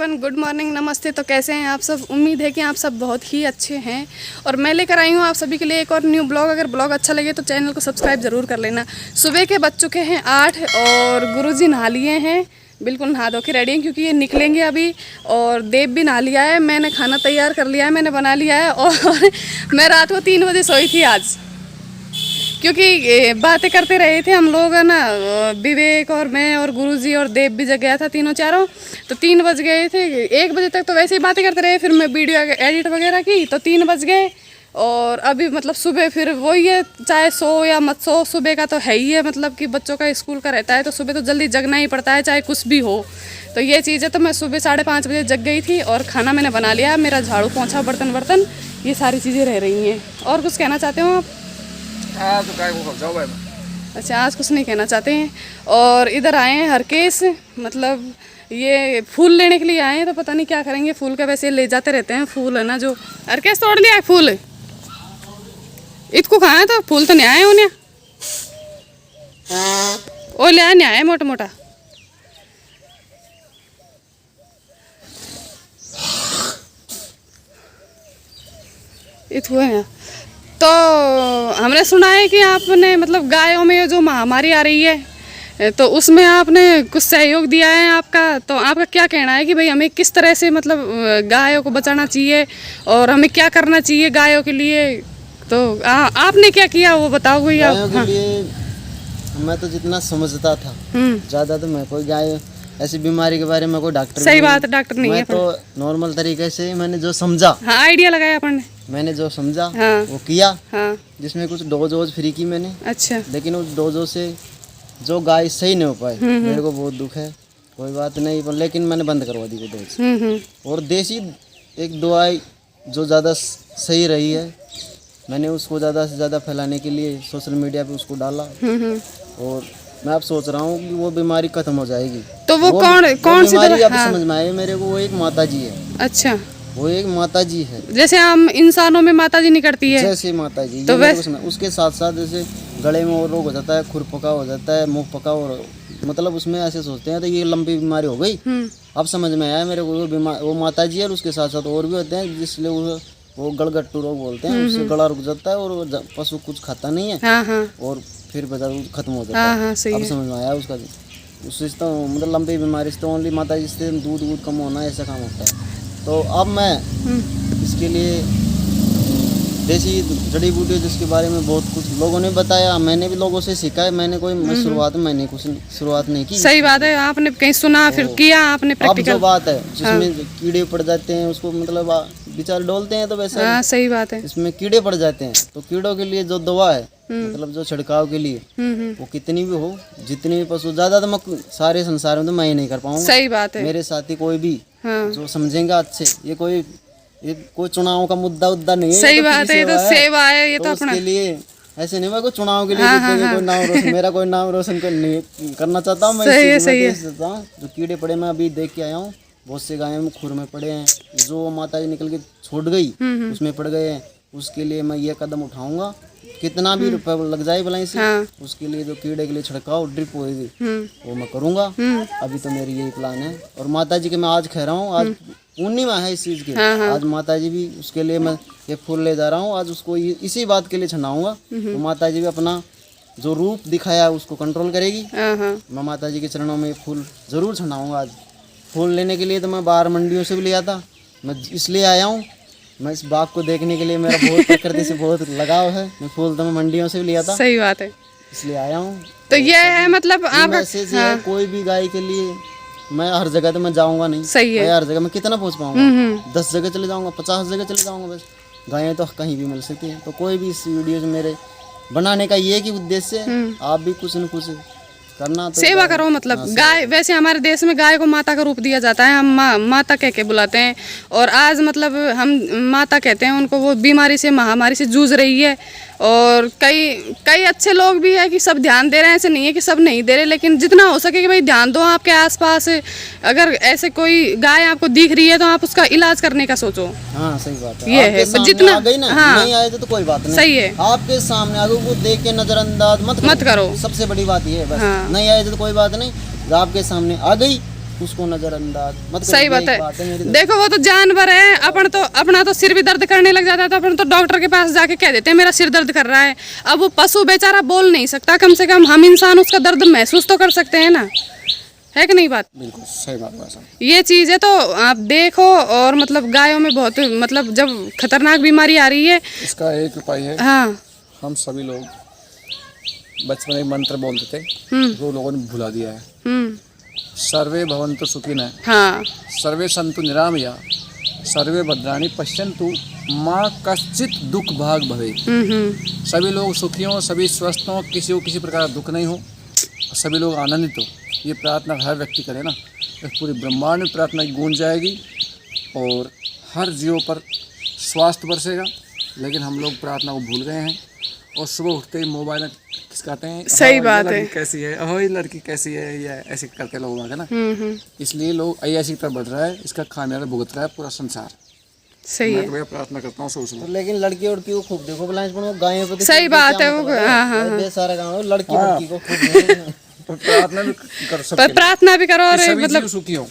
Everyone, good morning, नमस्ते। तो कैसे हैं आप सब? उम्मीद है कि आप सब बहुत ही अच्छे हैं। और मैं लेकर आई हूँ आप सभी के लिए एक और न्यू ब्लॉग। अगर ब्लॉग अच्छा लगे तो चैनल को सब्सक्राइब ज़रूर कर लेना। सुबह के बज चुके हैं 8 और गुरुजी नहा लिए हैं, बिल्कुल नहा धो के रेडी हैं क्योंकि ये निकलेंगे अभी। और देव भी नहा लिया है, मैंने खाना तैयार कर लिया है, मैंने बना लिया है। और मैं रात को 3 बजे सोई थी आज, क्योंकि बातें करते रहे थे हम लोग है ना, विवेक और मैं और गुरुजी और देव भी जग गया था, तीनों चारों। तो 3 बज गए थे। 1 बजे तक तो वैसे ही बातें करते रहे, फिर मैं वीडियो एडिट वगैरह की तो 3 बज गए। और अभी मतलब सुबह फिर वही है, चाहे सो या मत सो, सुबह का तो है ही है। मतलब कि बच्चों का स्कूल का रहता है तो सुबह तो जल्दी जगना ही पड़ता है, चाहे कुछ भी हो। तो ये चीज़ है। तो मैं सुबह 5:30 बजे जग गई थी और खाना मैंने बना लिया। मेरा झाड़ू पोंछा बर्तन ये सारी चीज़ें रह रही हैं। और कुछ कहना चाहते हो आप? अच्छा, आज कुछ नहीं कहना चाहते हैं। और इधर आए हैं हरकेश, मतलब ये फूल लेने के लिए आए हैं। तो पता नहीं क्या करेंगे फूल का, वैसे ले जाते रहते हैं फूल है ना। जो हरकेश तोड़ लिया है फूल, इसको कहाँ है? तो फूल तो नहीं आए उन्हें, ओ ले आए नहीं आए मोटा मोटा। इतने हैं। तो हमने सुना है कि आपने मतलब गायों में जो महामारी आ रही है तो उसमें आपने कुछ सहयोग दिया है आपका। तो आपका क्या कहना है कि भाई हमें किस तरह से मतलब गायों को बचाना चाहिए और हमें क्या करना चाहिए गायों के लिए? तो आपने क्या किया वो बताओ कोई आप। गायों के लिए मैं तो जितना समझता था ज़्यादा तो मैं कोई गाय ऐसी बीमारी के बारे में कोई डॉक्टर सही बात है, डॉक्टर नहीं है। मैं तो नॉर्मल तरीके से मैंने जो समझा, हाँ, आइडिया लगाया अपन ने, मैंने जो समझा हाँ, वो किया। हाँ, जिसमें कुछ डोज फ्री की मैंने। अच्छा। लेकिन उस डोजों से जो गाय सही नहीं हो पाए, मेरे को बहुत दुख है। कोई बात नहीं, पर लेकिन मैंने बंद करवा दी वो डोज। और देसी एक दवाई जो ज़्यादा सही रही है, मैंने उसको ज़्यादा से ज़्यादा फैलाने के लिए सोशल मीडिया पे उसको डाला। और मैं अब सोच रहा हूँ कि वो बीमारी खत्म हो जाएगी। तो वो कौन सी बीमारी अब समझ में आई मेरे को? वो एक माता जी है। अच्छा, वो एक माता जी है, जैसे हम इंसानों में माता जी निकलती है, जैसे माता जी। तो उसके साथ साथ जैसे गले में और रोग हो जाता है, खुर पका हो जाता है, मुंह पका, और मतलब उसमें ऐसे सोचते हैं तो ये लंबी बीमारी हो गई। अब समझ में आया मेरे को, वो माता जी है। और उसके साथ साथ और भी होते हैं जिसलिए वो गलगट्टू रोग बोलते हैं। उससे गला रुक जाता है और पशु कुछ खाता नहीं है। और फिर बाजार खत्म हो जाता है। अब समझ में आया उसका। उससे तो मतलब लंबी बीमारी से तो ओनली माता जी से दूध कम होना ऐसा काम होता है। तो अब मैं इसके लिए देसी जड़ी बूटी जिसके बारे में बहुत कुछ लोगों ने बताया, मैंने भी लोगों से सीखा है। मैंने कोई मैंने कुछ शुरुआत नहीं की। सही बात है, आपने कहीं सुना फिर किया आपने प्रैक्टिकल। अब जो बात है जिसमें कीड़े पड़ जाते हैं उसको मतलब बेचारे डोलते हैं तो वैसा सही बात है। इसमें कीड़े पड़ जाते हैं तो कीड़ों के लिए जो दवा है मतलब जो छिड़काव के लिए वो कितनी भी हो, जितनी भी पशु, ज्यादा तो मैं सारे संसार में तो मैं ही नहीं कर पाऊंगा। सही बात है। मेरे साथी कोई भी जो समझेगा अच्छे, ये कोई चुनाव का मुद्दा नहीं है। सही बात है, ये तो सेवा है। ये तो अपना के लिए ऐसे नहीं, मैं कोई चुनाव के लिए कोई नाम रोशन, मेरा कोई नाम रोशन नहीं करना चाहता हूँ। मैं जो कीड़े पड़े मैं अभी देख के आया हूँ, बहुत से गायों में खुर में पड़े हैं, जो माता जी निकल के छोड़ गई उसमें पड़ गए हैं। उसके लिए मैं ये कदम उठाऊंगा, कितना भी रुपया लग जाए भलाई से, उसके लिए जो कीड़े के लिए छिड़काव ड्रिप होगी वो मैं करूंगा। अभी तो मेरी यही प्लान है। और माता जी के मैं आज कह रहा हूँ, आज पूर्णिमा है इस चीज की। आज माता जी भी, उसके लिए मैं ये फूल ले जा रहा हूँ। आज उसको इसी बात के लिए छनाऊंगा तो माता जी भी अपना जो रूप दिखाया है उसको कंट्रोल करेगी। मैं माता जी के चरणों में फूल जरूर छनाऊंगा। आज फूल लेने के लिए तो मैं बाहर मंडियों से भी लिया था, मैं इसलिए आया हूँ। मैं इस बाग को देखने के लिए, मेरा बहुत प्रकृति से बहुत लगाव है। मैं फूल तो मैं मंडियों से भी लिया था। सही बात है, इसलिए आया हूँ। तो ये है मतलब आप मैसेज है कोई भी गाय के लिए। मैं हर जगह तो मैं जाऊंगा नहीं। सही है। हर जगह मैं कितना पहुंच पाऊंगा? 10 जगह चले जाऊंगा, 50 जगह चले जाऊंगा, बस गायें तो कहीं भी मिल सकती हैं। तो कोई भी इस वीडियो से मेरे बनाने का ये की उद्देश्य है, आप भी कुछ न कुछ करना, तो सेवा करो। मतलब गाय, वैसे हमारे देश में गाय को माता का रूप दिया जाता है, हम माता कह के बुलाते हैं। और आज मतलब हम माता कहते हैं उनको, वो बीमारी से, महामारी से जूझ रही है। और कई अच्छे लोग भी है कि सब ध्यान दे रहे हैं, ऐसे नहीं है कि सब नहीं दे रहे, लेकिन जितना हो सके कि भाई ध्यान दो आपके आसपास। अगर ऐसे कोई गाय आपको दिख रही है तो आप उसका इलाज करने का सोचो। हाँ, सही बात है। ये है जितना नहीं आए तो कोई बात नहीं। सही है, आपके सामने आगे वो देख के नजरअंदाज मत करो। सबसे बड़ी बात ये है, बस नहीं आए तो कोई बात नहीं, आपके सामने आ गई उसको नजरअंदाज मत सही करो। बात ये एक बात है। मेरी तो। देखो वो तो जानवर है, अपना तो सिर भी दर्द करने लग जाता है तो अपन तो डॉक्टर के पास जाके कह देते हैं मेरा सिर दर्द कर रहा है। अब वो पशु बेचारा बोल नहीं सकता, कम से कम हम इंसान उसका दर्द महसूस तो कर सकते हैं ना, है कि नहीं बात? बिल्कुल सही बात है। ये चीज़ है। तो आप देखो, और मतलब गायों में बहुत मतलब जब खतरनाक बीमारी आ रही है, इसका एक उपाय है। हाँ। हम सभी लोग बचपन में मंत्र बोलते थे, वो लोगों ने भुला दिया है। सर्वे भवन्तु सुखिनः, हाँ। सर्वे सन्तु निरामया, सर्वे भद्राणि पश्यन्तु माँ कश्चित दुख भाग भवे। सभी लोग सुखी हों, सभी स्वस्थ हों, किसी को किसी प्रकार का दुख नहीं हो, सभी लोग आनंदित हो। ये प्रार्थना हर व्यक्ति करे ना, इस पूरी ब्रह्मांड में प्रार्थना की गूंज जाएगी और हर जीवों पर स्वास्थ्य बरसेगा। लेकिन हम लोग प्रार्थना को भूल गए हैं और सुबह उठते ही मोबाइल खिसकाते हैं। सही बात है। कैसी है, ओह ये लड़की कैसी है, ये ऐसे करते लोग आगे ना। इसलिए लोग ऐसी तरफ बढ़ रहा है, इसका खामियाजा भुगत रहा है पूरा संसार। सही है। मैं तो प्रार्थना करता हूँ सुबह। तो लेकिन लड़की उड़की को खूब देखो ब्लाइंस वो गायों पे सही बात है वो। हाँ। सारा गाँव लड़की लड़की को खूब तो प्रार्थना भी कर सकते पर प्रार्थना भी करो, और सभी मतलब जीव सुखी हो।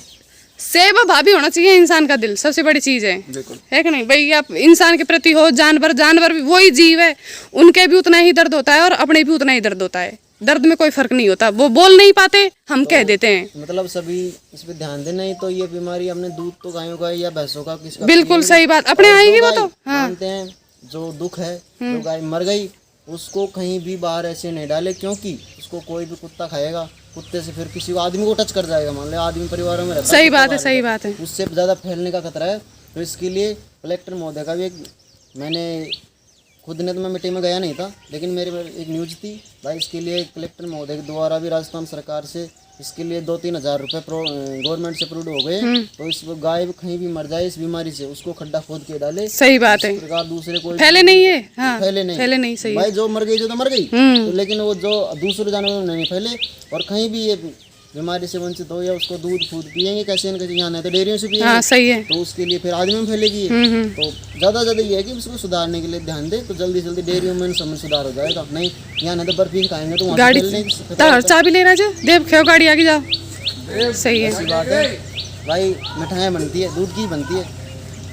सेवा भावी होना चाहिए इंसान का दिल, सबसे बड़ी चीज है। बिल्कुल। है कि नहीं भाई? आप इंसान के प्रति हो, जानवर भी वही जीव है, उनके भी उतना ही दर्द होता है और अपने भी उतना ही दर्द होता है। दर्द में कोई फर्क नहीं होता, वो बोल नहीं पाते, हम कह देते हैं। मतलब सभी इस पे ध्यान दें, नहीं तो ये बीमारी हमने दूध तो गायों का या भैंसों का किसका बिल्कुल सही बात, अपने आएगी वो तो। हाँ। मानते हैं जो दुख है, जो गाय मर गई उसको कहीं भी बाहर ऐसे नहीं डाले, क्योंकि उसको कोई भी कुत्ता खाएगा, कुत्ते से फिर किसी को आदमी को टच कर जाएगा। मान लो आदमी परिवारों में रहता है, सही बात है, सही बात है। उससे ज़्यादा फैलने का खतरा है। तो इसके लिए कलेक्टर महोदय का भी एक, मैंने खुद ने तो मैं मीटिंग में गया नहीं था, लेकिन मेरे एक न्यूज़ थी भाई, इसके लिए कलेक्टर महोदय के द्वारा भी राजस्थान सरकार से इसके लिए 2-3 हज़ार रुपये गवर्नमेंट से अप्रूव हो गए। तो इस गाय कहीं भी मर जाए इस बीमारी से, उसको खड्डा खोद के डाले। सही बात है। प्रकार दूसरे कोई फैले नहीं है। हाँ। फैले नहीं सही भाई, जो मर गई जो तो मर गई, तो लेकिन वो जो दूसरे जानवरों में नहीं फैले। और कहीं भी ये बीमारी से वंचित हो या उसको दूध फूड पियेंगे कैसे न कैसे, यहाँ नहीं तो डेयरियों से पियेंगे। हाँ, सही है। तो उसके लिए फिर आदमी में फैलेगी। तो ज़्यादा ये है कि उसको सुधारने के लिए ध्यान दे, तो जल्दी डेयरियों में समय सुधार हो जाएगा। नहीं यहाँ नहीं तो बर्फी खाएंगे तो गाड़ी चाबी ले रहा है, देव खेव गाड़ी आगे जाओ। सही है। ऐसी बात है भाई, मिठाइयाँ बनती है दूध की बनती है,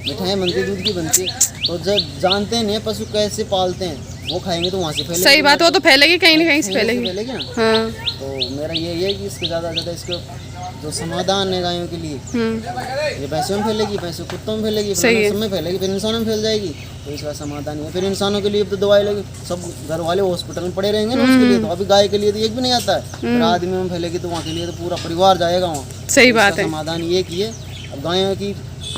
मिठाइयाँ बनती है दूध की बनती है। तो जब जानते नहीं है पशु कैसे पालते हैं, वो खाएंगे तो वहाँ से फैलेगी। सही बात, वो तो फैलेगी कहीं ना कहीं से फैलेगी ना। हाँ। तो मेरा यही है कि इसके ज़्यादा से ज़्यादा इसको जो समाधान है गायों के लिए, ये भैंसों में फैलेगी, भैंसों कुत्तों में फैलेगी, फिर सब में फैलेगी, फिर इंसानों में फैल जाएगी। तो इसका समाधान है। फिर इंसानों के लिए तो दवाई लगी, सब घर वाले हॉस्पिटल में पड़े रहेंगे ना उसके लिए। तो अभी गाय के लिए तो एक भी नहीं आता है, फिर आदमी में फैलेगी तो वहाँ के लिए तो पूरा परिवार जाएगा वहाँ। सही बात है। समाधान ये किए, अब गायों की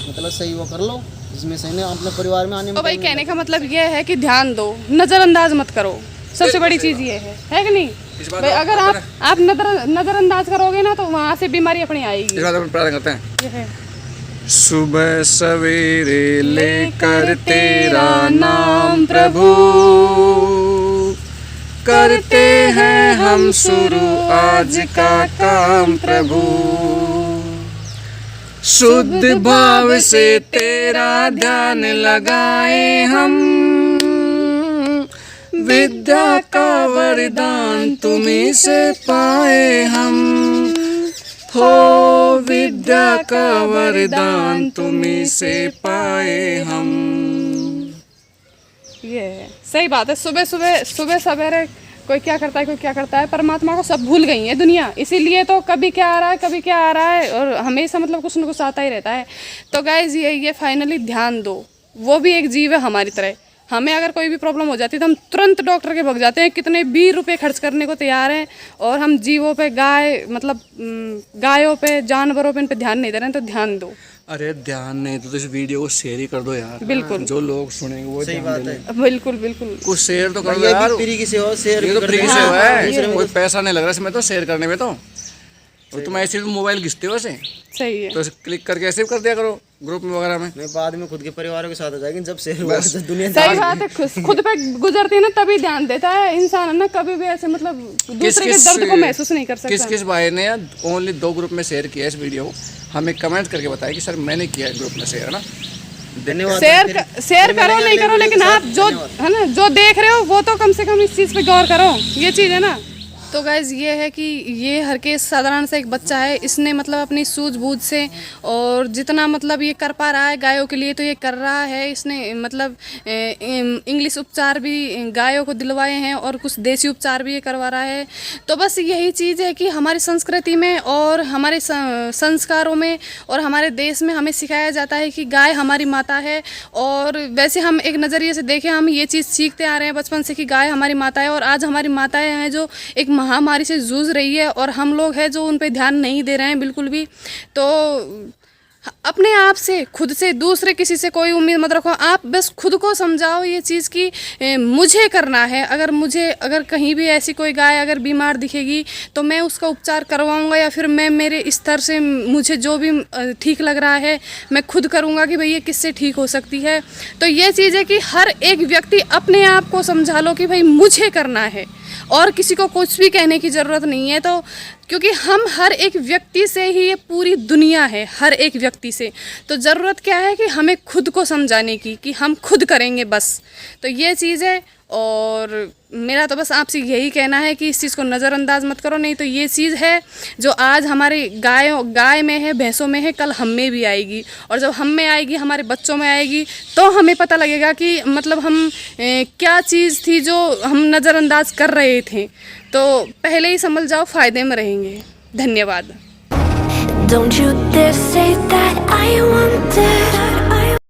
मतलब सही वो कर लो, जिसमें सही ने अपने परिवार में आने में। तो भाई कहने का मतलब ये है कि ध्यान दो, नज़रअंदाज मत करो, सबसे बड़ी चीज़ ये है कि नहीं भाई? अगर आप नज़रअंदाज करोगे ना तो वहाँ से बीमारी अपनी आएगी। इस बात पर प्रार्थना करते हैं। ये है। सुबह सवेरे लेकर तेरा नाम प्रभु, करते हैं हम शुरू आज का काम प्रभु। शुद्ध भाव से तेरा ध्यान लगाए हम, विद्या का वरदान तुम्हीं से पाए हम। हो विद्या का वरदान तुम्हीं से पाए हम। ये है। सही बात है। सुबह सवेरे कोई क्या करता है, कोई क्या करता है, परमात्मा को सब भूल गई है दुनिया। इसीलिए तो कभी क्या आ रहा है, कभी क्या आ रहा है, और हमेशा मतलब कुछ न कुछ आता ही रहता है। तो गाइज ये फाइनली ध्यान दो, वो भी एक जीव है हमारी तरह। हमें अगर कोई भी प्रॉब्लम हो जाती है तो हम तुरंत डॉक्टर के भाग जाते हैं, कितने भी रुपए खर्च करने को तैयार हैं, और हम जीवों पे, गायों पे, जानवरों पे, इन पे ध्यान नहीं दे रहे हैं। तो ध्यान दो। अरे ध्यान नहीं तो इस वीडियो को शेयर ही कर दो यार। बिल्कुल। जो लोग सुनेंगे वो सही बात है। बिल्कुल बिल्कुल कुछ शेयर तो कर दो ये यार। भी फ्री की सेवा, शेयर ये तो फ्री की हाँ, सेवा है, दूसरे में कोई पैसा नहीं लग रहा इसमें तो शेयर करने में। तो और तुम ऐसे तो मोबाइल घिसते हो ऐसे, सही है। तो क्लिक करके ऐसे कर दिया करो ग्रुप में वगैरह में। मैं बाद में खुद के परिवारों के साथ हो जाएगी जब शेयर हुआ तो दुनिया। सही बात है। खुद पे गुजरती है ना तभी ध्यान देता है इंसान, ना कभी भी ऐसे मतलब दूसरे के दर्द को महसूस नहीं कर सकता। किस भाई ने ओनली 2 ग्रुप में शेयर किया इस वीडियो को, हमें कमेंट करके बताया कि सर मैंने किया है ग्रुप में शेयर, है ना। धन्यवाद। शेयर करो नहीं करो, लेकिन आप जो है ना जो देख रहे हो वो तो कम से कम इस चीज़ पे गौर करो। ये चीज़ है ना। तो गाइज़ ये है कि ये हर के साधारण सा एक बच्चा है, इसने मतलब अपनी सूझबूझ से और जितना मतलब ये कर पा रहा है गायों के लिए तो ये कर रहा है। इसने मतलब इंग्लिश उपचार भी गायों को दिलवाए हैं और कुछ देसी उपचार भी ये करवा रहा है। तो बस यही चीज़ है कि हमारी संस्कृति में और हमारे संस्कारों में और हमारे देश में हमें सिखाया जाता है कि गाय हमारी माता है। और वैसे हम एक नज़रिए से देखें, हम ये चीज़ सीखते आ रहे हैं बचपन से कि गाय हमारी माता है, और आज हमारी माताएं हैं जो एक महामारी से जूझ रही है और हम लोग हैं जो उन पे ध्यान नहीं दे रहे हैं बिल्कुल भी। तो अपने आप से, खुद से, दूसरे किसी से कोई उम्मीद मत रखो। आप बस खुद को समझाओ ये चीज़ कि मुझे करना है। अगर कहीं भी ऐसी कोई गाय अगर बीमार दिखेगी तो मैं उसका उपचार करवाऊंगा, या फिर मैं मेरे स्तर से मुझे जो भी ठीक लग रहा है मैं खुद करूंगा कि भाई ये किससे ठीक हो सकती है। तो ये चीज़ है कि हर एक व्यक्ति अपने आप को समझा लो कि भाई मुझे करना है और किसी को कुछ भी कहने की ज़रूरत नहीं है। तो क्योंकि हम हर एक व्यक्ति से ही ये पूरी दुनिया है, हर एक व्यक्ति से। तो ज़रूरत क्या है कि हमें खुद को समझाने की, कि हम खुद करेंगे बस। तो ये चीज़ है। और मेरा तो बस आपसे यही कहना है कि इस चीज़ को नज़रअंदाज मत करो, नहीं तो ये चीज़ है जो आज हमारे गाय में है, भैंसों में है, कल हम में भी आएगी। और जब हम में आएगी, हमारे बच्चों में आएगी, तो हमें पता लगेगा कि मतलब हम क्या चीज़ थी जो हम नज़रअंदाज कर रहे थे। तो पहले ही समझ जाओ, फ़ायदे में रहेंगे। धन्यवाद। Don't you dare say that I wanted